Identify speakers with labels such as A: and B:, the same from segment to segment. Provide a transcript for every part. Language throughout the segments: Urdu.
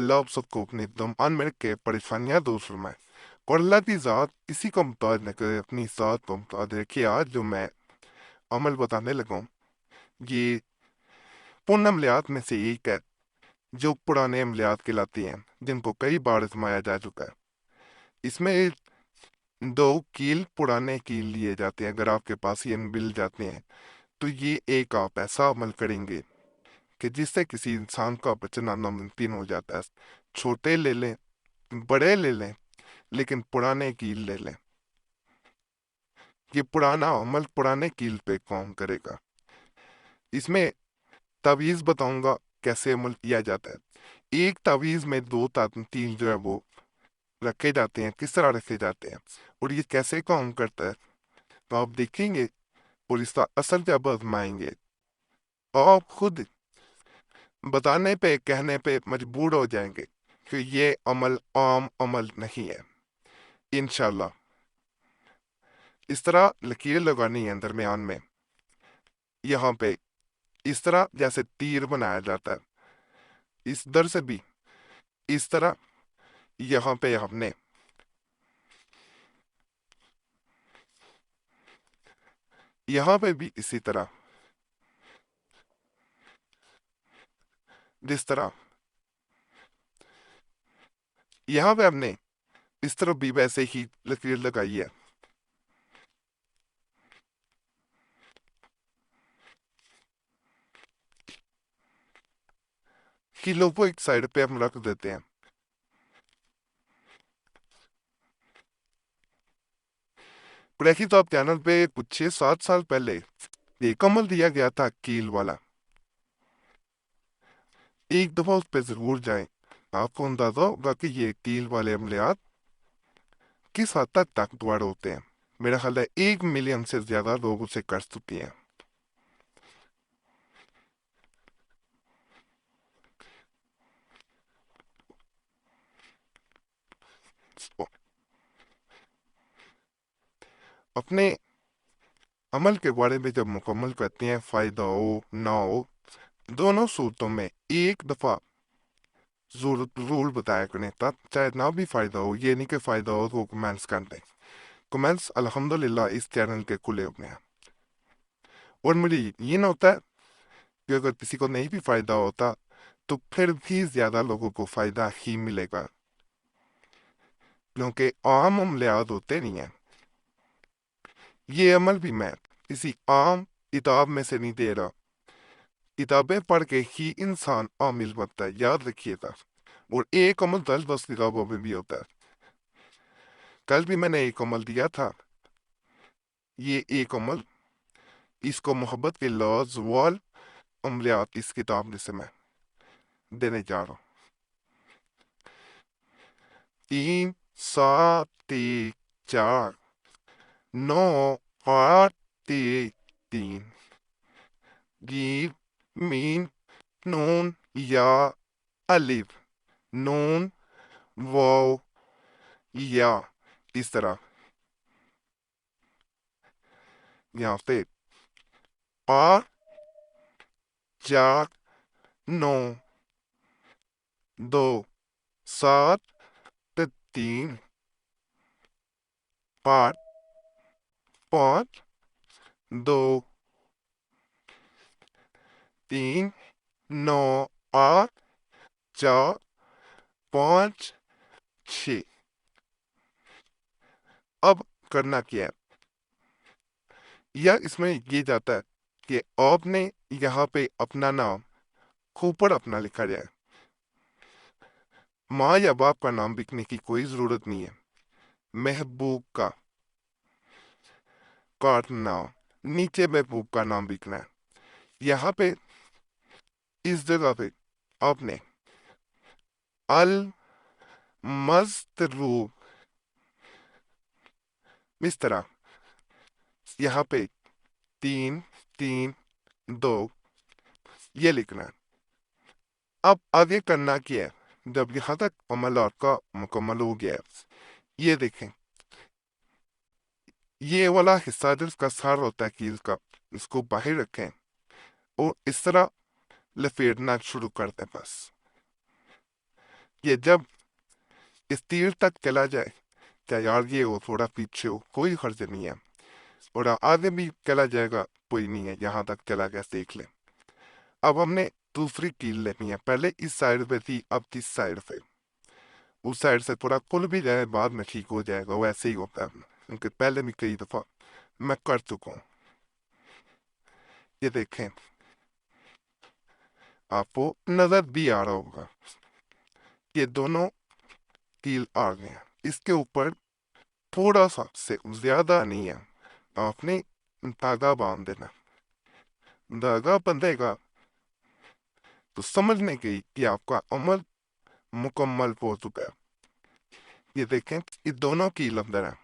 A: اللہ آپ سب کو اپنے اقدامات میں رکھے پریشانیاں دور فرمائے اور اللہ کی ذات اسی کو محتاج نہ کرے، اپنی ذات کو محتاج رکھے۔ آج جو میں عمل بتانے لگا ہوں یہ ان عملیات میں سے ایک ہے جو پرانے عملیات کہلاتے ہیں، جن کو کئی بار آزمایا جا چکا ہے۔ اس میں دو کیل پرانے کیل لیے جاتے ہیں، اگر آپ کے پاس یہ مل جاتے ہیں تو یہ ایک آپ ایسا عمل کریں گے کہ جس سے کسی انسان کا بچنا ناممکن ہو جاتا ہے۔ چھوٹے لے لیں، بڑے لے لیں، لیکن پرانے کیل لے لیں۔ یہ پرانا عمل پرانے کیل پہ کام کرے گا۔ اس میں تعویذ بتاؤں گا کیسے عمل کیا جاتا ہے۔ ایک تعویذ میں دو تیل جو ہے وہ رکھے جاتے ہیں، کس طرح رکھے جاتے ہیں اور یہ کیسے کام کرتا ہے تو آپ دیکھیں گے، اور اس کا اثر جب آزمائیں گے آپ خود بتانے پہ کہنے پہ مجبور ہو جائیں گے کہ یہ عمل عام عمل نہیں ہے۔ انشاءاللہ اس طرح لکیر لگانی ہے درمیان میں، یہاں پہ اس طرح جیسے تیر بنایا جاتا ہے، اس در سے بھی اس طرح، یہاں پہ ہم نے یہاں پہ بھی اسی طرح، جس طرح یہاں پہ ہم نے اس طرح بھی ویسے ہی لکیر لگائی ہے۔ کیلوں کو ایک سائڈ پہ ہم رکھ دیتے ہیں۔ پریکی تو آپ چینل پہ کچھ 6-7 سال پہلے ایک عمل دیا گیا تھا کیل والا، ایک دفعہ اس پہ ضرور جائیں، آپ کو اندازہ ہوگا کہ یہ کیل والے عملیات کس حد تک طاقتور ہوتے ہیں۔ میرا خیال ہے 1 ملین سے زیادہ لوگ اسے کر چکے ہیں۔ اپنے عمل کے بارے میں جب مکمل کرتے ہیں، فائدہ ہو نہ ہو، دونوں صورتوں میں ایک دفعہ ضرور بتایا کریں، تب چاہے نہ بھی فائدہ ہو، یہ نہیں کہ فائدہ ہو تو کمنٹس کر دیں۔ کمنٹس الحمدللہ اس چینل کے کھلے ہوئے ہیں، اور مجھے یقین ہوتا ہے کہ اگر کسی کو نہیں بھی فائدہ ہوتا تو پھر بھی زیادہ لوگوں کو فائدہ ہی ملے گا، کیونکہ عام عملیات ہوتے نہیں ہیں۔ یہ عمل بھی میں کسی عام کتاب میں سے نہیں دے رہا، کتابیں پڑھ کے ہی انسان عامل بنتا ہے، یاد رکھیے گا۔ اور ایک عمل 10 کتابوں میں بھی ہوتا ہے۔ کل بھی میں نے ایک عمل دیا تھا، یہ ایک عمل، اس کو محبت کے لازوال عملیات اس کتاب میں سے میں دینے جا رہا ہوں۔ 3 7 4 9 8 3 جیم میم نون یا الف نون واو یا، اس طرح یہاں پہ 8 4 9 2 7 8 5 2 3 9 8 4 5 6۔ اب کرنا کیا ہے، یا اس میں یہ جاتا ہے کہ آپ نے یہاں پہ اپنا نام اوپر اپنا لکھا جائے، ماں یا باپ کا نام لکھنے کی کوئی ضرورت نہیں ہے، محبوب کا کاٹنا، نیچے محبوب کا نام لکھنا ہے۔ یہاں پہ اس جگہ پہ آپ نے المزتروب، اس طرح یہاں پہ 3 3 2 یہ لکھنا ہے۔ اب آگے کرنا کیا ہے، جب یہاں تک عمل آپ کا مکمل ہو گیا ہے، یہ دیکھیں، یہ والا حصہ جس کا سر ہوتا ہے کیل کا، اس کو باہر رکھیں اور اس طرح لپیٹنا شروع کر دیں۔ بس یہ جب اس تیر تک چلا جائے، چاہے آگے ہو تھوڑا پیچھے ہو، کوئی حرج نہیں ہے، اور آگے بھی چلا جائے گا کوئی نہیں ہے، یہاں تک چلا گیا دیکھ لیں۔ اب ہم نے دوسری کیل لینی ہے، پہلے اس سائڈ پہ تھی، اب کس سائڈ پہ؟ اس سائڈ سے تھوڑا کھل بھی جائے بعد میں ٹھیک ہو جائے گا، ویسے ہی ہوتا ہے، کیونکہ پہلے بھی کئی دفعہ میں کر چکا ہوں۔ یہ دیکھیں، آپ کو نظر بھی آ رہا ہوگا، یہ دونوں کیل آ گئے ہیں، اس کے اوپر تھوڑا سا سے زیادہ نہیں ہے، آپ نے دھاگا باندھ دینا، دھاگا بندھے گا تو سمجھنے کی کہ آپ کا عمل مکمل ہو چکا ہے۔ یہ دیکھیں، یہ دونوں کیل اندر ہیں،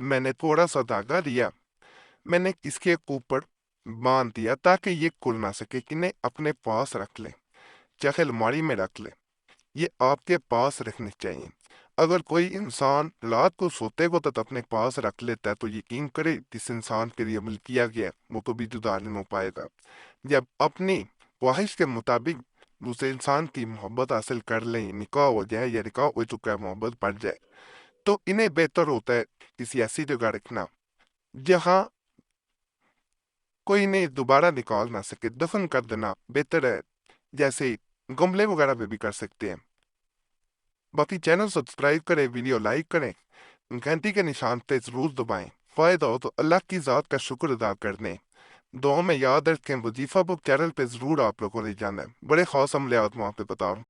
A: میں نے تھوڑا سا دھاگا دیا، میں نے اس کے اوپر باندھ دیا تاکہ یہ کھل نہ سکے، انہیں اپنے پاس رکھ لیں، چاہے الماری میں رکھ لیں، یہ آپ کے پاس رکھنے چاہیے۔ اگر کوئی انسان رات کو سوتے وقت اپنے پاس رکھ لیتا ہے تو یقین کرے جس انسان کے لیے عمل کیا گیا وہ کبھی جدا نہیں ہو پائے گا۔ جب اپنی خواہش کے مطابق دوسرے انسان کی محبت حاصل کر لیں، نکاح ہو جائے یا نکاح ہو چکا ہے محبت بڑھ جائے، تو انہیں بہتر ہوتا ہے کسی ایسی جگہ رکھنا جہاں کوئی انہیں دوبارہ نکال نہ سکے، دفن کر دینا بہتر ہے، جیسے گملے وغیرہ پہ بھی کر سکتے ہیں۔ باقی چینل سبسکرائب کریں، ویڈیو لائک کریں، گھنٹی کے نشان پہ ضرور دبائیں، فائدہ ہو تو اللہ کی ذات کا شکر ادا کر دیں۔ دعاؤں میں یاد رکھیں، وظیفہ بک چینل پہ ضرور آپ لوگوں نے جانا ہے، بڑے خاص عملیات وہاں پہ بتا رہا ہوں۔